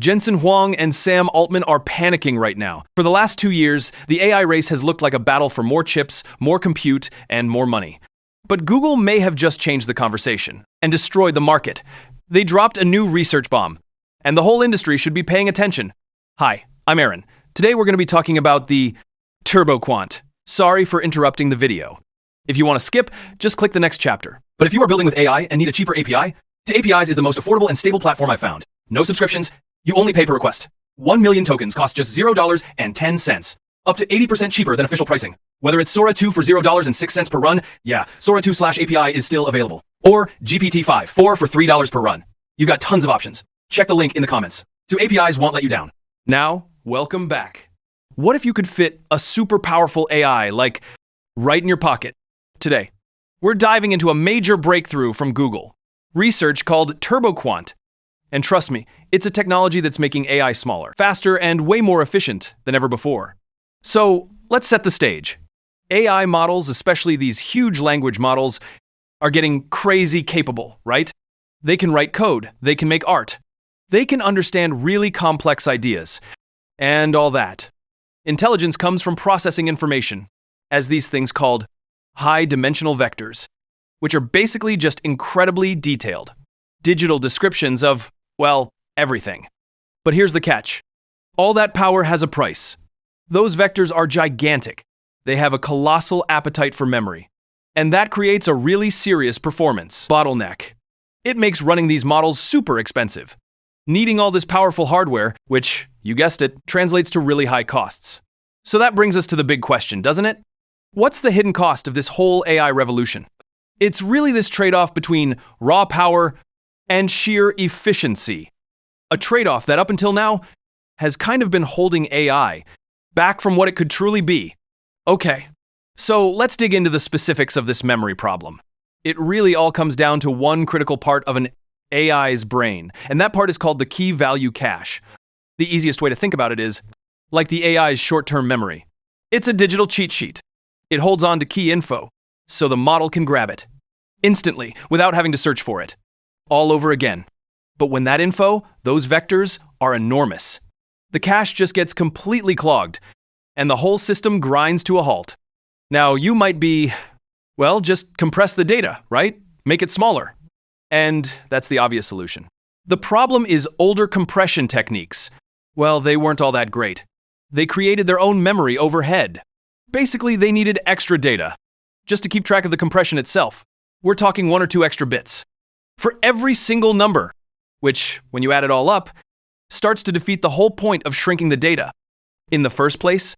Jensen Huang and Sam Altman are panicking right now. For the last 2 years, the AI race has looked like a battle for more chips, more compute, and more money. But Google may have just changed the conversation and destroyed the market. They dropped a new research bomb, and the whole industry should be paying attention. Hi, I'm Aaron. Today we're going to be talking about the TurboQuant. Sorry for interrupting the video. If you want to skip, just click the next chapter. But if you are building with AI and need a cheaper API, ToAPIs is the most affordable and stable platform I've found. No subscriptions, you only pay per request. 1 million tokens cost just $0.10, up to 80% cheaper than official pricing. Whether it's Sora 2 for $0.06 per run, yeah, Sora 2/API is still available. Or GPT-5, 4 for $3 per run. You've got tons of options. Check the link in the comments. ToAPIs won't let you down. Now, welcome back. What if you could fit a super powerful AI, like, right in your pocket? Today, we're diving into a major breakthrough from Google. Research called TurboQuant. And trust me, it's a technology that's making AI smaller, faster, and way more efficient than ever before. So, let's set the stage. AI models, especially these huge language models, are getting crazy capable, right? They can write code, they can make art, they can understand really complex ideas, and all that. Intelligence comes from processing information, as these things called high-dimensional vectors, which are basically just incredibly detailed, digital descriptions of, well, everything. But here's the catch. All that power has a price. Those vectors are gigantic. They have a colossal appetite for memory. And that creates a really serious performance bottleneck. It makes running these models super expensive. Needing all this powerful hardware, which, you guessed it, translates to really high costs. So that brings us to the big question, doesn't it? What's the hidden cost of this whole AI revolution? It's really this trade-off between raw power and sheer efficiency. A trade-off that up until now has kind of been holding AI back from what it could truly be. Okay, so let's dig into the specifics of this memory problem. It really all comes down to one critical part of an AI's brain, and that part is called the key value cache. The easiest way to think about it is like the AI's short-term memory. It's a digital cheat sheet. It holds on to key info, so the model can grab it instantly without having to search for it. All over again. But when that info, those vectors, are enormous, the cache just gets completely clogged, and the whole system grinds to a halt. Now, you might be, well, just compress the data, right? Make it smaller. And that's the obvious solution. The problem is older compression techniques. Well, they weren't all that great. They created their own memory overhead. Basically, they needed extra data, just to keep track of the compression itself. We're talking 1 or 2 extra bits for every single number, which, when you add it all up, starts to defeat the whole point of shrinking the data in the first place.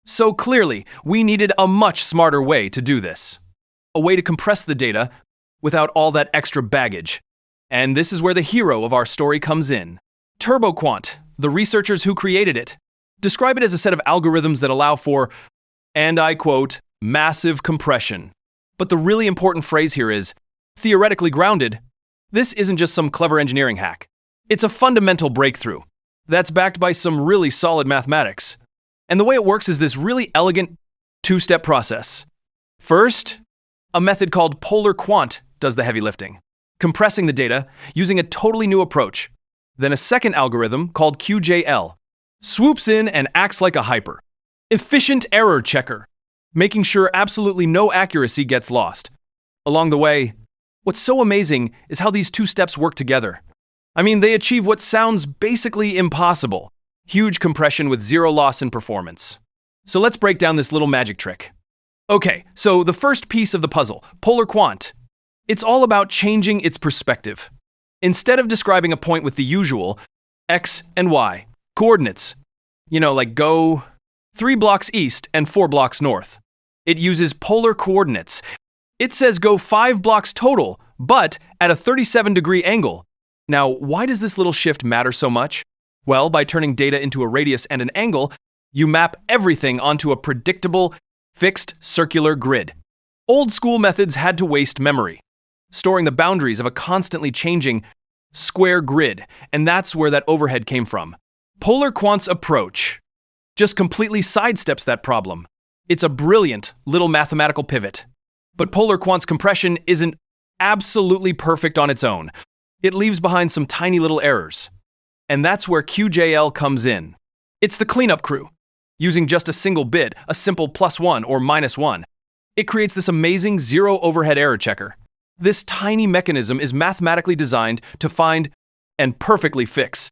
So clearly, we needed a much smarter way to do this. A way to compress the data without all that extra baggage. And this is where the hero of our story comes in. TurboQuant, the researchers who created it, describe it as a set of algorithms that allow for, and I quote, massive compression. But the really important phrase here is, theoretically grounded. This isn't just some clever engineering hack. It's a fundamental breakthrough that's backed by some really solid mathematics. And the way it works is this really elegant 2-step process. First, a method called TurboQuant does the heavy lifting, compressing the data using a totally new approach. Then a second algorithm called QJL swoops in and acts like a hyper, efficient error checker, making sure absolutely no accuracy gets lost. Along the way, what's so amazing is how these 2 steps work together. I mean, they achieve what sounds basically impossible. Huge compression with zero loss in performance. So let's break down this little magic trick. Okay, so the first piece of the puzzle, TurboQuant. It's all about changing its perspective. Instead of describing a point with the usual X and Y coordinates, like go 3 blocks east and 4 blocks north, it uses polar coordinates. It says go 5 blocks total, but at a 37-degree angle. Now, why does this little shift matter so much? Well, by turning data into a radius and an angle, you map everything onto a predictable, fixed circular grid. Old school methods had to waste memory, storing the boundaries of a constantly changing square grid, and that's where that overhead came from. TurboQuant's approach just completely sidesteps that problem. It's a brilliant little mathematical pivot. But TurboQuant's compression isn't absolutely perfect on its own. It leaves behind some tiny little errors. And that's where QJL comes in. It's the cleanup crew. Using just a single bit, a simple +1 or -1, it creates this amazing zero overhead error checker. This tiny mechanism is mathematically designed to find and perfectly fix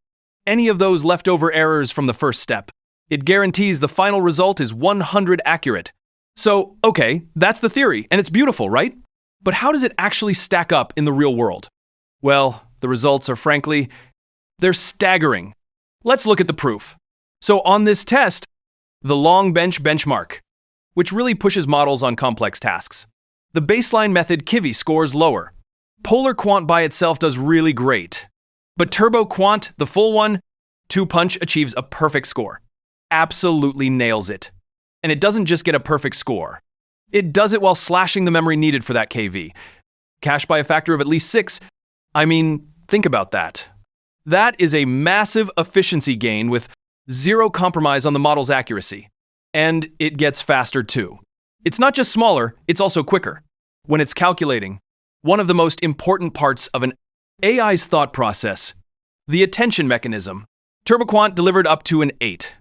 any of those leftover errors from the first step. It guarantees the final result is 100 accurate. So, okay, that's the theory, and it's beautiful, right? But how does it actually stack up in the real world? Well, the results are frankly, they're staggering. Let's look at the proof. So on this test, the long bench benchmark, which really pushes models on complex tasks. The baseline method Kiwi scores lower. TurboQuant by itself does really great. But TurboQuant, the full one, 2-punch achieves a perfect score. Absolutely nails it. And it doesn't just get a perfect score. It does it while slashing the memory needed for that KV. Cache by a factor of at least 6. I mean, think about that. That is a massive efficiency gain with zero compromise on the model's accuracy. And it gets faster too. It's not just smaller, it's also quicker. When it's calculating, one of the most important parts of an AI's thought process, the attention mechanism, TurboQuant delivered up to an 8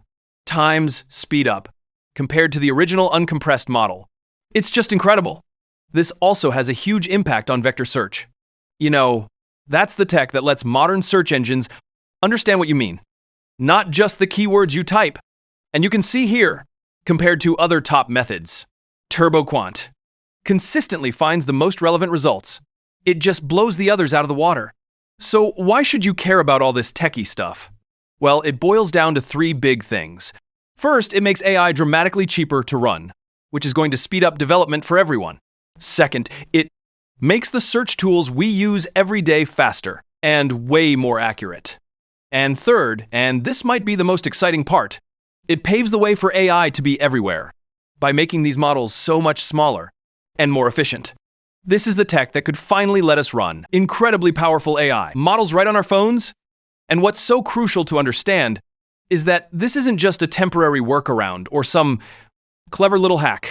times speed up compared to the original uncompressed model. It's just incredible. This also has a huge impact on vector search. You know, that's the tech that lets modern search engines understand what you mean, not just the keywords you type. And you can see here, compared to other top methods, TurboQuant consistently finds the most relevant results. It just blows the others out of the water. So why should you care about all this techie stuff? Well, it boils down to 3 big things. First, it makes AI dramatically cheaper to run, which is going to speed up development for everyone. Second, it makes the search tools we use every day faster and way more accurate. And third, and this might be the most exciting part, it paves the way for AI to be everywhere by making these models so much smaller and more efficient. This is the tech that could finally let us run incredibly powerful AI models right on our phones. And what's so crucial to understand is that this isn't just a temporary workaround or some clever little hack.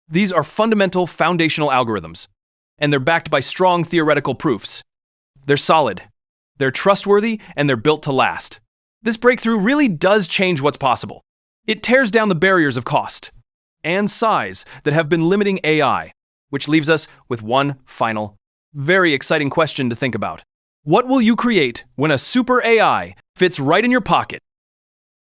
These are fundamental foundational algorithms, and they're backed by strong theoretical proofs. They're solid, they're trustworthy, and they're built to last. This breakthrough really does change what's possible. It tears down the barriers of cost and size that have been limiting AI, which leaves us with one final, very exciting question to think about. What will you create when a super AI fits right in your pocket?